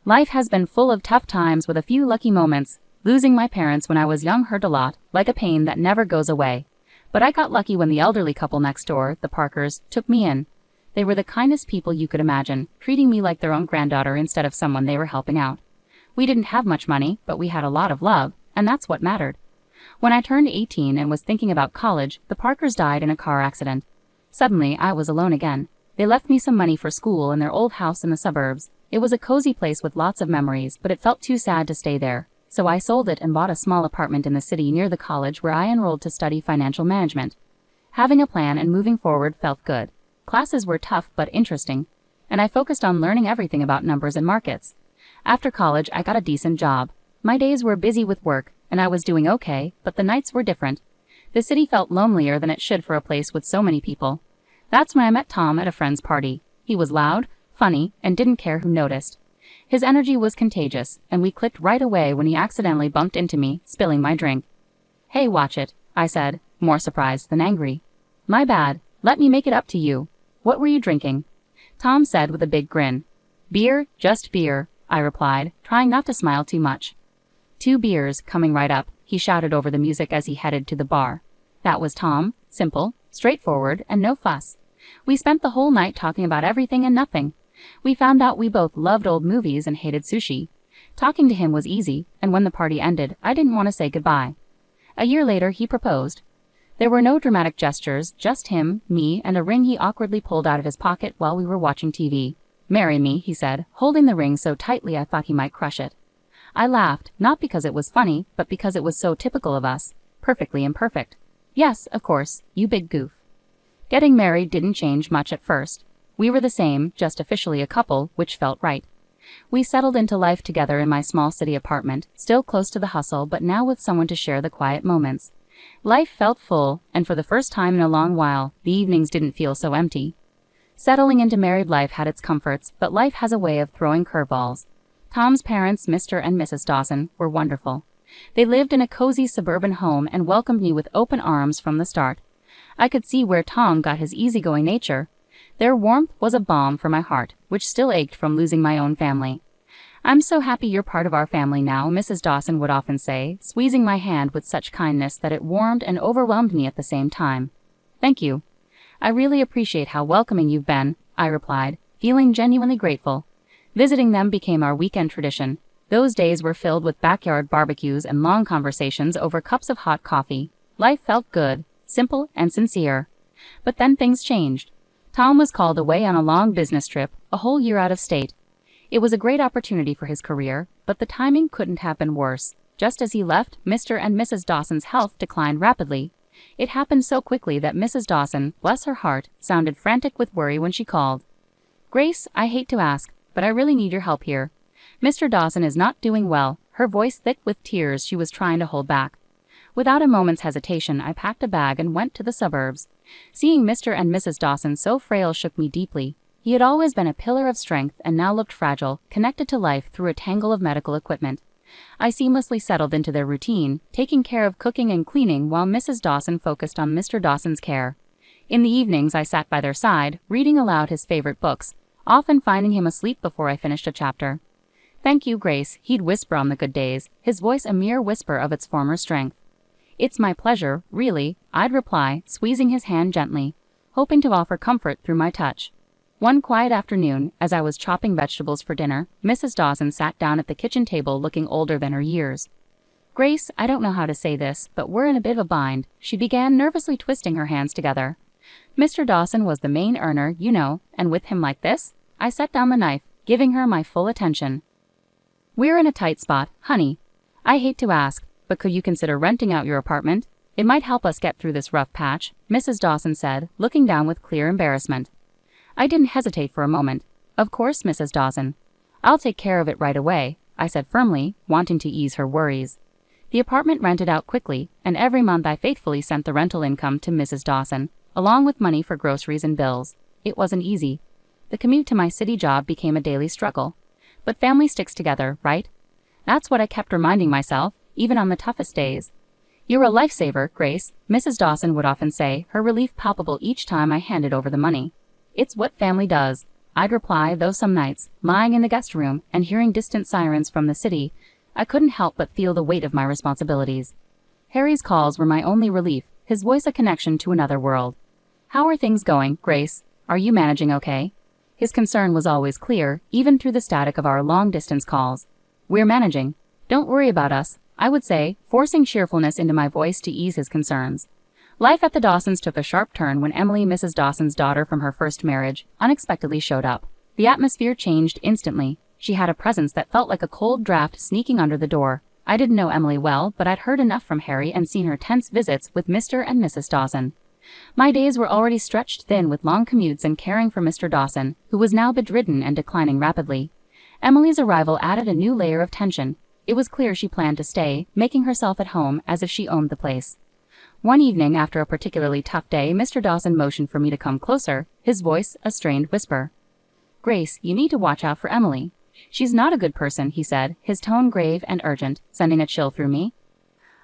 Life has been full of tough times with a few lucky moments. Losing my parents when I was young hurt a lot, like a pain that never goes away. But I got lucky when the elderly couple next door, the Parkers, took me in. They were the kindest people you could imagine, treating me like their own granddaughter instead of someone they were helping out. We didn't have much money, but we had a lot of love, and that's what mattered. When I turned 18 and was thinking about college, the Parkers died in a car accident. Suddenly, I was alone again. They left me some money for school in their old house in the suburbs. It was a cozy place with lots of memories, but it felt too sad to stay there. So I sold it and bought a small apartment in the city near the college where I enrolled to study financial management. Having a plan and moving forward felt good. Classes were tough but interesting, and I focused on learning everything about numbers and markets. After college, I got a decent job. My days were busy with work, and I was doing okay, but the nights were different. The city felt lonelier than it should for a place with so many people. That's when I met Tom at a friend's party. He was loud, funny, and didn't care who noticed. His energy was contagious, and we clicked right away when he accidentally bumped into me, spilling my drink. "Hey, watch it," I said, more surprised than angry. "My bad. Let me make it up to you. What were you drinking?" Tom said with a big grin. "Beer, just beer," I replied, trying not to smile too much. "2 beers, coming right up," he shouted over the music as he headed to the bar. That was Tom, simple, straightforward, and no fuss. We spent the whole night talking about everything and nothing. We found out we both loved old movies and hated sushi. Talking to him was easy, and when the party ended, I didn't want to say goodbye. A year later, he proposed. There were no dramatic gestures, just him, me, and a ring he awkwardly pulled out of his pocket while we were watching TV. "Marry me," he said, holding the ring so tightly I thought he might crush it. I laughed, not because it was funny, but because it was so typical of us. Perfectly imperfect. "Yes, of course, you big goof." Getting married didn't change much at first. We were the same, just officially a couple, which felt right. We settled into life together in my small city apartment, still close to the hustle but now with someone to share the quiet moments. Life felt full, and for the first time in a long while, the evenings didn't feel so empty. Settling into married life had its comforts, but life has a way of throwing curveballs. Tom's parents, Mr. and Mrs. Dawson, were wonderful. They lived in a cozy suburban home and welcomed me with open arms from the start. I could see where Tom got his easygoing nature. Their warmth was a balm for my heart, which still ached from losing my own family. "I'm so happy you're part of our family now," Mrs. Dawson would often say, squeezing my hand with such kindness that it warmed and overwhelmed me at the same time. "Thank you. I really appreciate how welcoming you've been," I replied, feeling genuinely grateful. Visiting them became our weekend tradition. Those days were filled with backyard barbecues and long conversations over cups of hot coffee. Life felt good, simple, and sincere. But then things changed. Tom was called away on a long business trip, a whole year out of state. It was a great opportunity for his career, but the timing couldn't have been worse. Just as he left, Mr. and Mrs. Dawson's health declined rapidly. It happened so quickly that Mrs. Dawson, bless her heart, sounded frantic with worry when she called. "Grace, I hate to ask, but I really need your help here. Mr. Dawson is not doing well," her voice thick with tears she was trying to hold back. Without a moment's hesitation, I packed a bag and went to the suburbs. Seeing Mr. and Mrs. Dawson so frail shook me deeply. He had always been a pillar of strength and now looked fragile, connected to life through a tangle of medical equipment. I seamlessly settled into their routine, taking care of cooking and cleaning while Mrs. Dawson focused on Mr. Dawson's care. In the evenings, I sat by their side, reading aloud his favorite books, often finding him asleep before I finished a chapter. "Thank you, Grace," he'd whisper on the good days, his voice a mere whisper of its former strength. "It's my pleasure, really," I'd reply, squeezing his hand gently, hoping to offer comfort through my touch. One quiet afternoon, as I was chopping vegetables for dinner, Mrs. Dawson sat down at the kitchen table looking older than her years. "Grace, I don't know how to say this, but we're in a bit of a bind," she began, nervously twisting her hands together. "Mr. Dawson was the main earner, you know, and with him like this?" I set down the knife, giving her my full attention. "We're in a tight spot, honey. I hate to ask, but could you consider renting out your apartment? It might help us get through this rough patch," Mrs. Dawson said, looking down with clear embarrassment. I didn't hesitate for a moment. "Of course, Mrs. Dawson. I'll take care of it right away," I said firmly, wanting to ease her worries. The apartment rented out quickly, and every month I faithfully sent the rental income to Mrs. Dawson, along with money for groceries and bills. It wasn't easy. The commute to my city job became a daily struggle. But family sticks together, right? That's what I kept reminding myself, even on the toughest days. "You're a lifesaver, Grace," Mrs. Dawson would often say, her relief palpable each time I handed over the money. "It's what family does." I'd reply, though some nights, lying in the guest room and hearing distant sirens from the city, I couldn't help but feel the weight of my responsibilities. Harry's calls were my only relief, his voice a connection to another world. "How are things going, Grace? Are you managing okay?" His concern was always clear, even through the static of our long-distance calls. "We're managing. Don't worry about us," I would say, forcing cheerfulness into my voice to ease his concerns. Life at the Dawsons took a sharp turn when Emily, Mrs. Dawson's daughter from her first marriage, unexpectedly showed up. The atmosphere changed instantly. She had a presence that felt like a cold draft sneaking under the door. I didn't know Emily well, but I'd heard enough from Harry and seen her tense visits with Mr. and Mrs. Dawson. My days were already stretched thin with long commutes and caring for Mr. Dawson, who was now bedridden and declining rapidly. Emily's arrival added a new layer of tension. It was clear she planned to stay, making herself at home as if she owned the place. One evening, after a particularly tough day, Mr. Dawson motioned for me to come closer, his voice a strained whisper. "Grace, you need to watch out for Emily. She's not a good person," he said, his tone grave and urgent, sending a chill through me.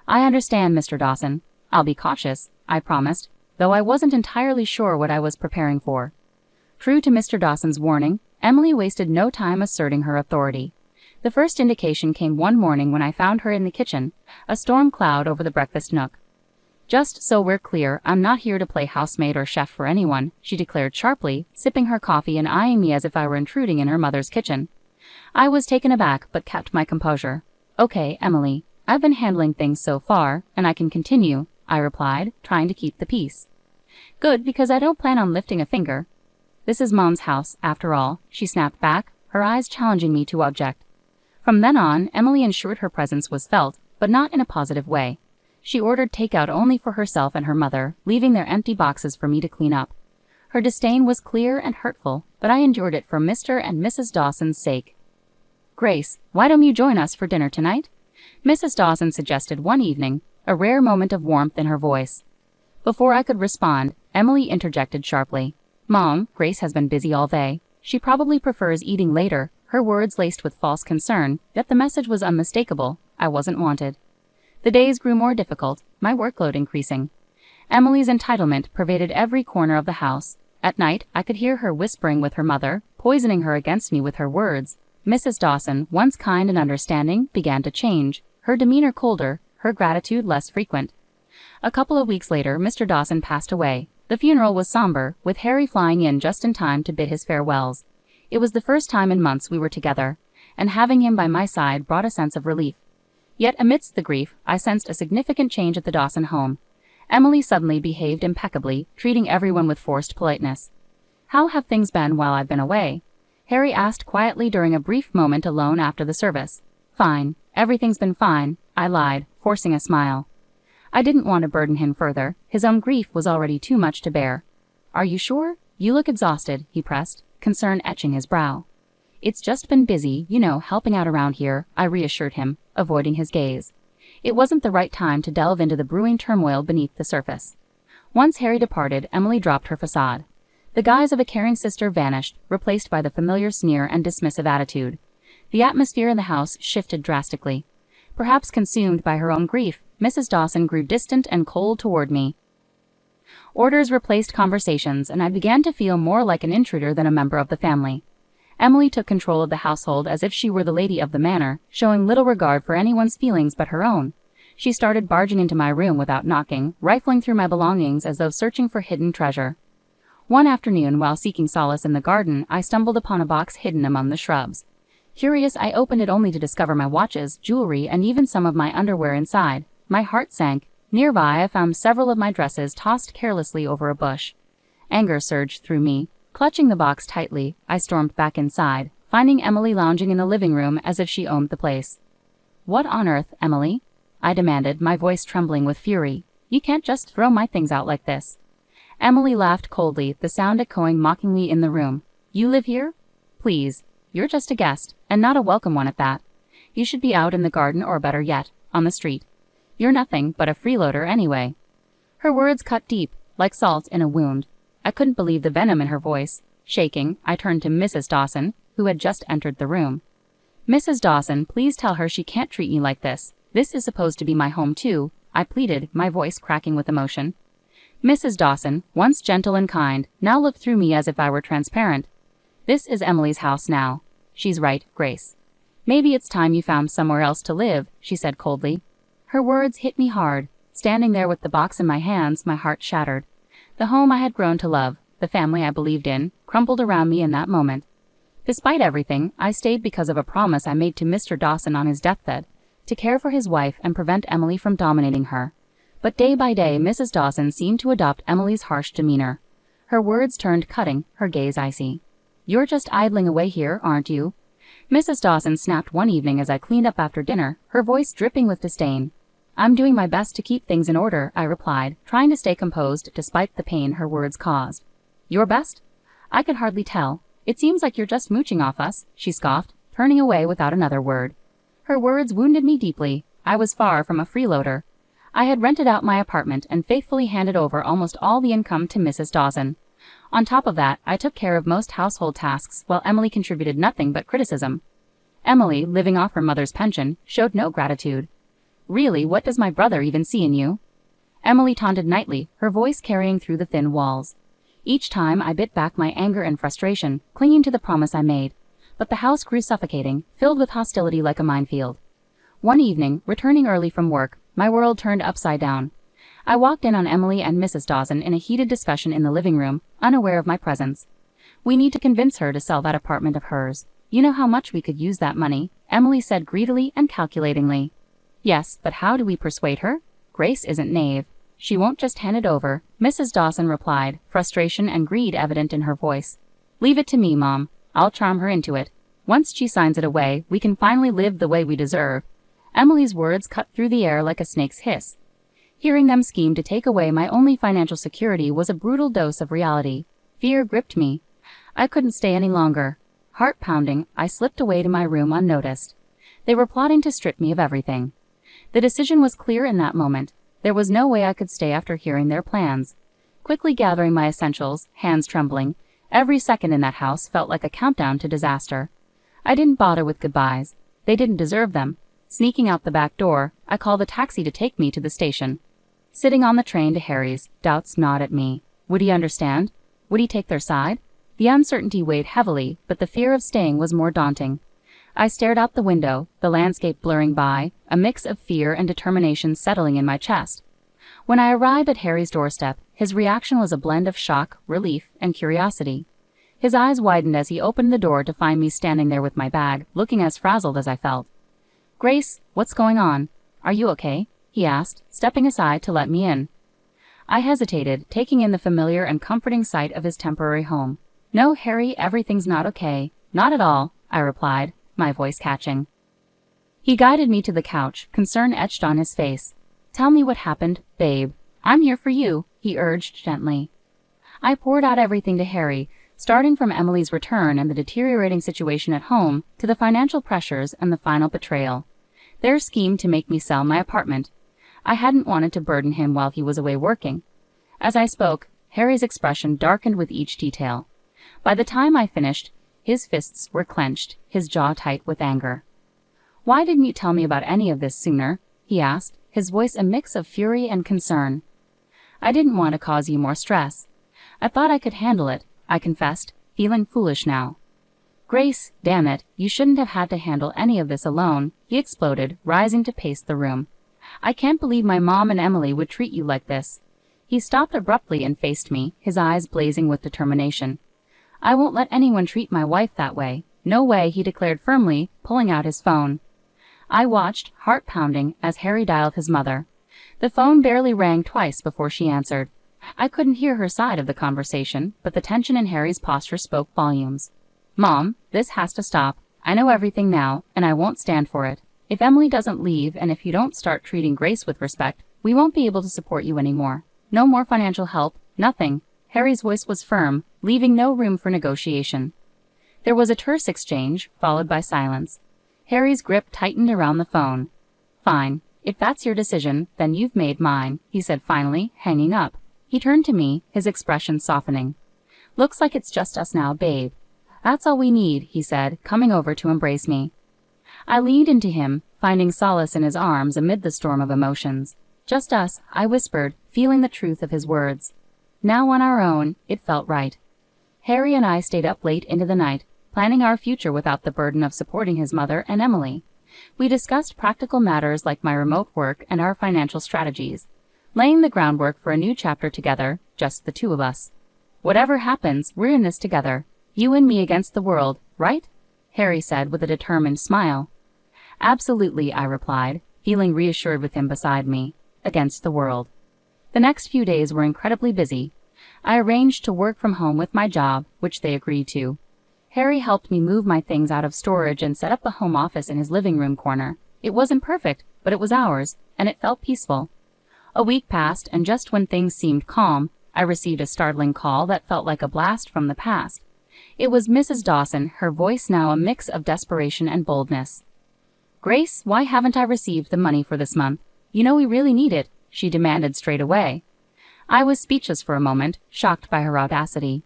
"I understand, Mr. Dawson. I'll be cautious," I promised, though I wasn't entirely sure what I was preparing for. True to Mr. Dawson's warning, Emily wasted no time asserting her authority. The first indication came one morning when I found her in the kitchen, a storm cloud over the breakfast nook. "Just so we're clear, I'm not here to play housemaid or chef for anyone," she declared sharply, sipping her coffee and eyeing me as if I were intruding in her mother's kitchen. I was taken aback but kept my composure. "Okay, Emily, I've been handling things so far, and I can continue," I replied, trying to keep the peace. "Good, because I don't plan on lifting a finger." "This is Mom's house, after all," she snapped back, her eyes challenging me to object. From then on, Emily ensured her presence was felt, but not in a positive way. She ordered takeout only for herself and her mother, leaving their empty boxes for me to clean up. Her disdain was clear and hurtful, but I endured it for Mr. and Mrs. Dawson's sake. "Grace, why don't you join us for dinner tonight?" Mrs. Dawson suggested one evening, a rare moment of warmth in her voice. Before I could respond, Emily interjected sharply. "Mom, Grace has been busy all day. She probably prefers eating later," her words laced with false concern, yet the message was unmistakable. I wasn't wanted. The days grew more difficult, my workload increasing. Emily's entitlement pervaded every corner of the house. At night, I could hear her whispering with her mother, poisoning her against me with her words. Mrs. Dawson, once kind and understanding, began to change, her demeanor colder, her gratitude less frequent. A couple of weeks later, Mr. Dawson passed away. The funeral was somber, with Harry flying in just in time to bid his farewells. It was the first time in months we were together, and having him by my side brought a sense of relief. Yet amidst the grief, I sensed a significant change at the Dawson home. Emily suddenly behaved impeccably, treating everyone with forced politeness. "How have things been while I've been away?" Harry asked quietly during a brief moment alone after the service. "Fine. Everything's been fine," I lied, forcing a smile. I didn't want to burden him further. His own grief was already too much to bear. "Are you sure? You look exhausted," he pressed, concern etching his brow. "It's just been busy, helping out around here," I reassured him, avoiding his gaze. It wasn't the right time to delve into the brewing turmoil beneath the surface. Once Harry departed, Emily dropped her facade. The guise of a caring sister vanished, replaced by the familiar sneer and dismissive attitude. The atmosphere in the house shifted drastically. Perhaps consumed by her own grief, Mrs. Dawson grew distant and cold toward me. Orders replaced conversations, and I began to feel more like an intruder than a member of the family. Emily took control of the household as if she were the lady of the manor, showing little regard for anyone's feelings but her own. She started barging into my room without knocking, rifling through my belongings as though searching for hidden treasure. One afternoon, while seeking solace in the garden, I stumbled upon a box hidden among the shrubs. Curious, I opened it only to discover my watches, jewelry, and even some of my underwear inside. My heart sank. Nearby, I found several of my dresses tossed carelessly over a bush. Anger surged through me. Clutching the box tightly, I stormed back inside, finding Emily lounging in the living room as if she owned the place. "What on earth, Emily?" I demanded, my voice trembling with fury. "You can't just throw my things out like this." Emily laughed coldly, the sound echoing mockingly in the room. "You live here? Please. You're just a guest, and not a welcome one at that. You should be out in the garden or better yet, on the street. You're nothing but a freeloader anyway." Her words cut deep, like salt in a wound. I couldn't believe the venom in her voice. Shaking, I turned to Mrs. Dawson, who had just entered the room. "Mrs. Dawson, please tell her she can't treat me like this. This is supposed to be my home too," I pleaded, my voice cracking with emotion. Mrs. Dawson, once gentle and kind, now looked through me as if I were transparent. This is Emily's house now. She's right, Grace. Maybe it's time you found somewhere else to live, she said coldly. Her words hit me hard. Standing there with the box in my hands, my heart shattered. The home I had grown to love, the family I believed in, crumbled around me in that moment. Despite everything, I stayed because of a promise I made to Mr. Dawson on his deathbed, to care for his wife and prevent Emily from dominating her. But day by day, Mrs. Dawson seemed to adopt Emily's harsh demeanor. Her words turned cutting, her gaze icy. "You're just idling away here, aren't you?" Mrs. Dawson snapped one evening as I cleaned up after dinner, her voice dripping with disdain. "I'm doing my best to keep things in order," I replied, trying to stay composed despite the pain her words caused. "Your best? I could hardly tell. It seems like you're just mooching off us," she scoffed, turning away without another word. Her words wounded me deeply. I was far from a freeloader. I had rented out my apartment and faithfully handed over almost all the income to Mrs. Dawson. On top of that, I took care of most household tasks while Emily contributed nothing but criticism. Emily, living off her mother's pension, showed no gratitude. "Really, what does my brother even see in you?" Emily taunted nightly, her voice carrying through the thin walls. Each time I bit back my anger and frustration, clinging to the promise I made. But the house grew suffocating, filled with hostility like a minefield. One evening, returning early from work, my world turned upside down. I walked in on Emily and Mrs. Dawson in a heated discussion in the living room, unaware of my presence. "We need to convince her to sell that apartment of hers. You know how much we could use that money," Emily said greedily and calculatingly. "Yes, but how do we persuade her? Grace isn't naive. She won't just hand it over," Mrs. Dawson replied, frustration and greed evident in her voice. "Leave it to me, Mom. I'll charm her into it. Once she signs it away, we can finally live the way we deserve." Emily's words cut through the air like a snake's hiss. Hearing them scheme to take away my only financial security was a brutal dose of reality. Fear gripped me. I couldn't stay any longer. Heart pounding, I slipped away to my room unnoticed. They were plotting to strip me of everything. The decision was clear in that moment. There was no way I could stay after hearing their plans. Quickly gathering my essentials, hands trembling, every second in that house felt like a countdown to disaster. I didn't bother with goodbyes. They didn't deserve them. Sneaking out the back door, I called a taxi to take me to the station. Sitting on the train to Harry's, doubts gnawed at me. Would he understand? Would he take their side? The uncertainty weighed heavily, but the fear of staying was more daunting. I stared out the window, the landscape blurring by, a mix of fear and determination settling in my chest. When I arrived at Harry's doorstep, his reaction was a blend of shock, relief, and curiosity. His eyes widened as he opened the door to find me standing there with my bag, looking as frazzled as I felt. "Grace, what's going on? Are you okay?" he asked, stepping aside to let me in. I hesitated, taking in the familiar and comforting sight of his temporary home. "No, Harry, everything's not okay. Not at all," I replied, my voice catching. He guided me to the couch, concern etched on his face. "Tell me what happened, babe. I'm here for you," he urged gently. I poured out everything to Harry, starting from Emily's return and the deteriorating situation at home to the financial pressures and the final betrayal. Their scheme to make me sell my apartment. I hadn't wanted to burden him while he was away working. As I spoke, Harry's expression darkened with each detail. By the time I finished, his fists were clenched, his jaw tight with anger. "Why didn't you tell me about any of this sooner?" he asked, his voice a mix of fury and concern. "I didn't want to cause you more stress. I thought I could handle it," I confessed, feeling foolish now. "Grace, damn it, you shouldn't have had to handle any of this alone," he exploded, rising to pace the room. "I can't believe my mom and Emily would treat you like this." He stopped abruptly and faced me, his eyes blazing with determination. "I won't let anyone treat my wife that way. No way," he declared firmly, pulling out his phone. I watched, heart pounding, as Harry dialed his mother. The phone barely rang twice before she answered. I couldn't hear her side of the conversation, but the tension in Harry's posture spoke volumes. "Mom, this has to stop. I know everything now, and I won't stand for it. If Emily doesn't leave and if you don't start treating Grace with respect, we won't be able to support you anymore. No more financial help, nothing." Harry's voice was firm, leaving no room for negotiation. There was a terse exchange, followed by silence. Harry's grip tightened around the phone. "Fine. If that's your decision, then you've made mine," he said finally, hanging up. He turned to me, his expression softening. "Looks like it's just us now, babe. That's all we need," he said, coming over to embrace me. I leaned into him, finding solace in his arms amid the storm of emotions. "Just us," I whispered, feeling the truth of his words. Now on our own, it felt right. Harry and I stayed up late into the night, planning our future without the burden of supporting his mother and Emily. We discussed practical matters like my remote work and our financial strategies, laying the groundwork for a new chapter together, just the two of us. Whatever happens, we're in this together. You and me against the world, right? Harry said with a determined smile. Absolutely, I replied, feeling reassured with him beside me. Against the world. The next few days were incredibly busy. I arranged to work from home with my job, which they agreed to. Harry helped me move my things out of storage and set up a home office in his living room corner. It wasn't perfect, but it was ours, and it felt peaceful. A week passed, and just when things seemed calm, I received a startling call that felt like a blast from the past. It was Mrs. Dawson, her voice now a mix of desperation and boldness. Grace, why haven't I received the money for this month? You know we really need it, she demanded straight away. I was speechless for a moment, shocked by her audacity.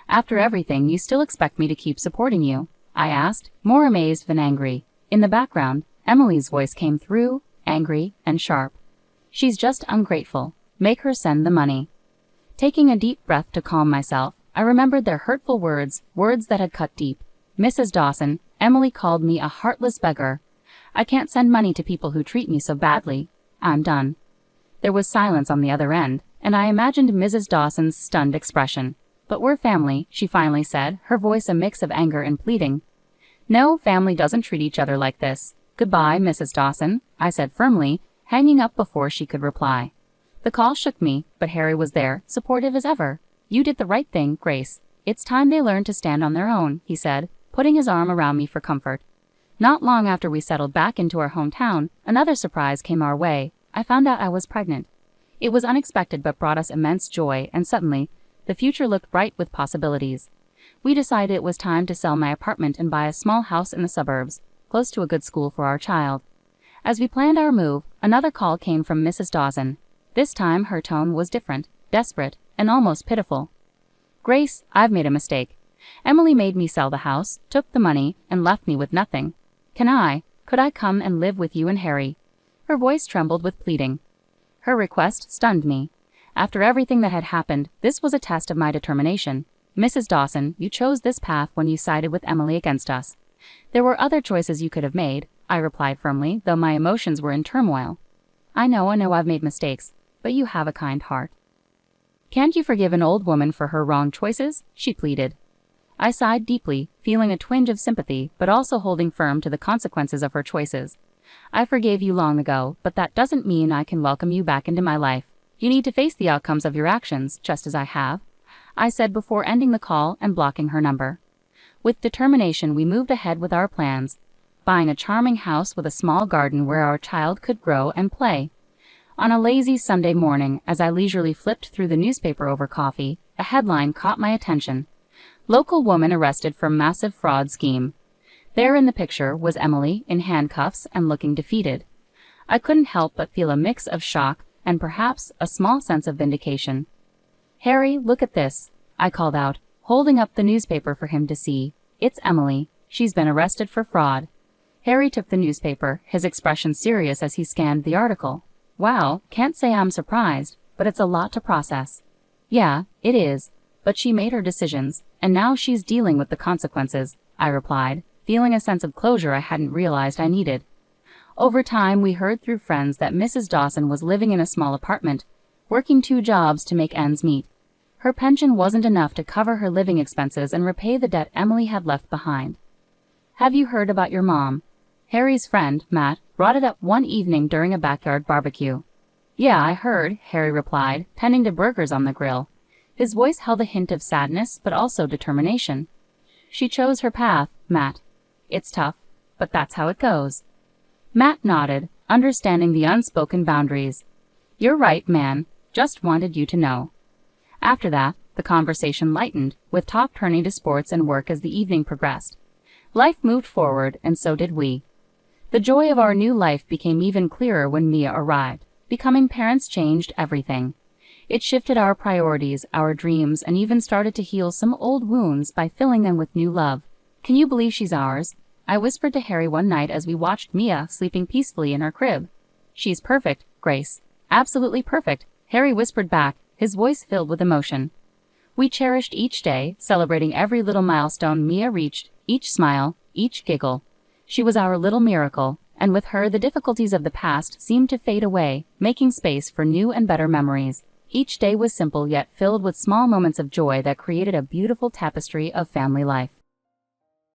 After everything, you still expect me to keep supporting you? I asked, more amazed than angry. In the background, Emily's voice came through, angry and sharp. She's just ungrateful. Make her send the money. Taking a deep breath to calm myself, I remembered their hurtful words, words that had cut deep. Mrs. Dawson, Emily called me a heartless beggar. I can't send money to people who treat me so badly. I'm done. There was silence on the other end, and I imagined Mrs. Dawson's stunned expression. But we're family, she finally said, her voice a mix of anger and pleading. No, family doesn't treat each other like this. Goodbye, Mrs. Dawson, I said firmly, hanging up before she could reply. The call shook me, but Harry was there, supportive as ever. You did the right thing, Grace. It's time they learned to stand on their own, he said, putting his arm around me for comfort. Not long after we settled back into our hometown, another surprise came our way. I found out I was pregnant. It was unexpected but brought us immense joy, and suddenly, the future looked bright with possibilities. We decided it was time to sell my apartment and buy a small house in the suburbs, close to a good school for our child. As we planned our move, another call came from Mrs. Dawson. This time her tone was different, desperate, and almost pitiful. Grace, I've made a mistake. Emily made me sell the house, took the money, and left me with nothing. Could I come and live with you and Harry? Her voice trembled with pleading. Her request stunned me. After everything that had happened, this was a test of my determination. Mrs. Dawson, you chose this path when you sided with Emily against us. There were other choices you could have made, I replied firmly, though my emotions were in turmoil. I know I've made mistakes, but you have a kind heart. Can't you forgive an old woman for her wrong choices? She pleaded. I sighed deeply, feeling a twinge of sympathy, but also holding firm to the consequences of her choices. I forgave you long ago, but that doesn't mean I can welcome you back into my life. You need to face the outcomes of your actions, just as I have, I said before ending the call and blocking her number. With determination, we moved ahead with our plans, buying a charming house with a small garden where our child could grow and play. On a lazy Sunday morning, as I leisurely flipped through the newspaper over coffee, a headline caught my attention. Local woman arrested for massive fraud scheme. There in the picture was Emily, in handcuffs and looking defeated. I couldn't help but feel a mix of shock and perhaps a small sense of vindication. Harry, look at this, I called out, holding up the newspaper for him to see. It's Emily. She's been arrested for fraud. Harry took the newspaper, his expression serious as he scanned the article. Wow, can't say I'm surprised, but it's a lot to process. Yeah, it is, but she made her decisions, and now she's dealing with the consequences, I replied, feeling a sense of closure I hadn't realized I needed. Over time, we heard through friends that Mrs. Dawson was living in a small apartment, working 2 jobs to make ends meet. Her pension wasn't enough to cover her living expenses and repay the debt Emily had left behind. Have you heard about your mom? Harry's friend, Matt, brought it up one evening during a backyard barbecue. Yeah, I heard, Harry replied, tending to burgers on the grill. His voice held a hint of sadness, but also determination. She chose her path, Matt. It's tough, but that's how it goes. Matt nodded, understanding the unspoken boundaries. You're right, man. Just wanted you to know. After that, the conversation lightened, with talk turning to sports and work as the evening progressed. Life moved forward, and so did we. The joy of our new life became even clearer when Mia arrived. Becoming parents changed everything. It shifted our priorities, our dreams, and even started to heal some old wounds by filling them with new love. Can you believe she's ours? I whispered to Harry one night as we watched Mia sleeping peacefully in her crib. She's perfect, Grace. Absolutely perfect, Harry whispered back, his voice filled with emotion. We cherished each day, celebrating every little milestone Mia reached, each smile, each giggle. She was our little miracle, and with her the difficulties of the past seemed to fade away, making space for new and better memories. Each day was simple yet filled with small moments of joy that created a beautiful tapestry of family life.